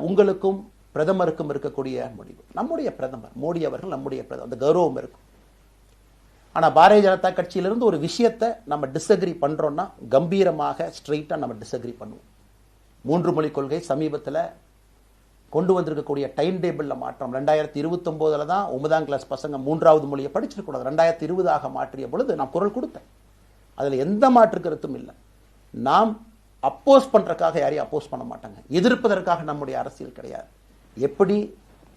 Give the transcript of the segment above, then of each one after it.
உங்களுக்கும் பிரதமருக்கும் இருக்கக்கூடிய முடிவு. நம்முடைய பிரதமர் மோடி அவர்கள் நம்முடைய பிரதமர், அந்த கௌரவம் இருக்கும். ஆனால் பாரதிய ஜனதா கட்சியிலிருந்து ஒரு விஷயத்தை நம்ம டிஸ்அக்ரி பண்ணுறோன்னா கம்பீரமாக ஸ்ட்ரெயிட்டாக நம்ம டிஸ்அக்ரி பண்ணுவோம். 3 மொழி கொள்கை சமீபத்தில் கொண்டு வந்திருக்கக்கூடிய டைம் டேபிளில் மாற்றம் 2029 தான் 9ஆம் கிளாஸ் பசங்க 3வது மொழியை படிச்சிருக்கூடாது, 2020 மாற்றிய பொழுது நான் குரல் கொடுத்தேன். அதில் எந்த மாற்று கருத்தும் இல்லை. நாம் அப்போஸ் பண்ணுறதுக்காக யாரையும் அப்போஸ் பண்ண மாட்டாங்க, எதிர்ப்பதற்காக நம்முடைய அரசியல் கிடையாது. எப்படி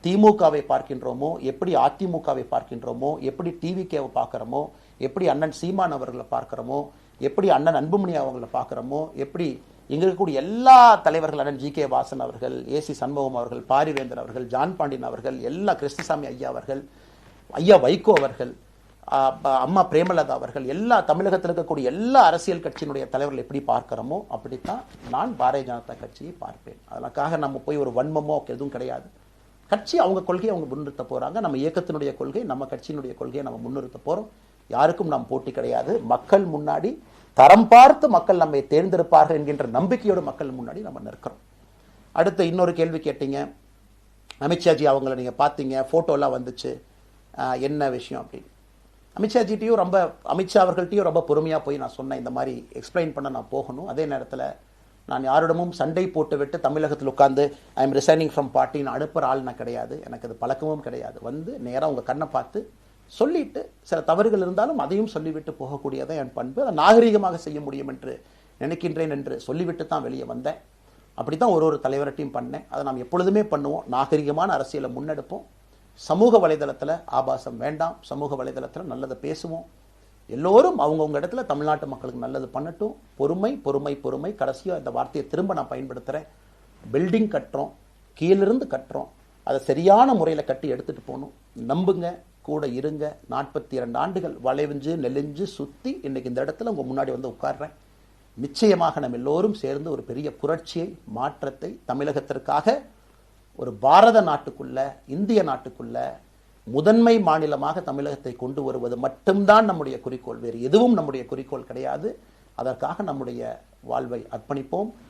திமுகவை பார்க்கின்றோமோ, எப்படி அதிமுகவை பார்க்கின்றோமோ, எப்படி டிவிகேவை பார்க்குறோமோ, எப்படி அண்ணன் சீமான் அவர்களை பார்க்குறோமோ, எப்படி அண்ணன் அன்புமணி அவர்களை பார்க்குறோமோ, எப்படி இங்கே இருக்கக்கூடிய எல்லா தலைவர்கள், அண்ணன் ஜி.கே. வாசன் அவர்கள், ஏசி சண்முகம் அவர்கள், பாரிவேந்தர் அவர்கள், ஜான் பாண்டியன் அவர்கள், எல்லா கிருஷ்ணசாமி ஐயா அவர்கள், ஐயா வைகோ அவர்கள், அம்மா பிரேமலதா அவர்கள், எல்லா தமிழகத்தில் இருக்கக்கூடிய எல்லா அரசியல் கட்சியினுடைய தலைவர்கள் எப்படி பார்க்கிறோமோ அப்படித்தான் நான் பாரதிய ஜனதா கட்சியை பார்ப்பேன். அதற்காக நம்ம போய் ஒரு வன்மமோ எதுவும் கிடையாது. கட்சி அவங்க கொள்கையை அவங்க முன்னிறுத்த போறாங்க. நம்ம இயக்கத்தினுடைய கொள்கை, நம்ம கட்சியினுடைய கொள்கையை நம்ம முன்னிறுத்த போறோம். யாருக்கும் நாம் போட்டி கிடையாது. மக்கள் முன்னாடி தரம் பார்த்து மக்கள் நம்மை தேர்ந்தெடுப்பார்கள் என்கின்ற நம்பிக்கையோடு மக்கள் முன்னாடி நம்ம நிற்கிறோம். அடுத்து இன்னொரு கேள்வி கேட்டீங்க, அமித்ஷாஜி அவங்கள நீங்க பார்த்தீங்க, போட்டோலாம் வந்துச்சு, என்ன விஷயம் அப்படின்னு. அமித்ஷாஜிட்டையும் அமித்ஷா அவர்கள்ட்டையும் ரொம்ப பொறுமையாக போய் நான் சொன்னேன், இந்த மாதிரி எக்ஸ்பிளைன் பண்ண நான் போகணும். அதே நேரத்தில் நான் யாரிடமும் சண்டை போட்டு விட்டு தமிழகத்தில் உட்கார்ந்து ஐ எம் ரிசைனிங் ஃப்ரம் பார்ட்டின்னு அனுப்புகிற ஆள் நான் கிடையாது. எனக்கு அது பழக்கமும் கிடையாது. வந்து நேராக உங்கள் கண்ணை பார்த்து சொல்லிட்டு சில தவறுகள் இருந்தாலும் அதையும் சொல்லிவிட்டு போகக்கூடியதான் என் பண்பு. அதை நாகரிகமாக செய்ய முடியும் என்று நினைக்கின்றேன் என்று சொல்லிவிட்டு தான் வெளியே வந்தேன். அப்படி தான் ஒரு தலைவர்கிட்டையும் பண்ணேன். அதை நாம் எப்பொழுதுமே பண்ணுவோம். நாகரிகமான அரசியலை முன்னெடுப்போம். சமூக வலைதளத்தில் ஆபாசம் வேண்டாம். சமூக வலைதளத்தில் நல்லதை பேசுவோம். எல்லோரும் அவங்கவுங்க இடத்துல தமிழ்நாட்டு மக்களுக்கு நல்லது பண்ணட்டும். பொறுமை பொறுமை பொறுமை. கடைசியாக இந்த வார்த்தையை திரும்ப நான் பயன்படுத்துகிறேன். பில்டிங் கட்டுறோம், கீழிருந்து கட்டுறோம், அதை சரியான முறையில் கட்டி எடுத்துகிட்டு போகணும். நம்புங்க, கூட இருங்க. 42 ஆண்டுகள் வளைவிஞ்சு நெலிஞ்சு சுற்றி இன்னைக்கு இந்த இடத்துல உங்கள் முன்னாடி வந்து உட்கார்றேன். நிச்சயமாக நம்ம எல்லோரும் சேர்ந்து ஒரு பெரிய புரட்சியை, மாற்றத்தை தமிழகத்திற்காக, ஒரு பாரத நாட்டுக்குள்ள, இந்திய நாட்டுக்குள்ள முதன்மை மாநிலமாக தமிழகத்தை கொண்டு வருவது மட்டும்தான் நம்முடைய குறிக்கோள். வேறு எதுவும் நம்முடைய குறிக்கோள் கிடையாது. அதற்காக நம்முடைய வாழ்வை அர்ப்பணிப்போம்.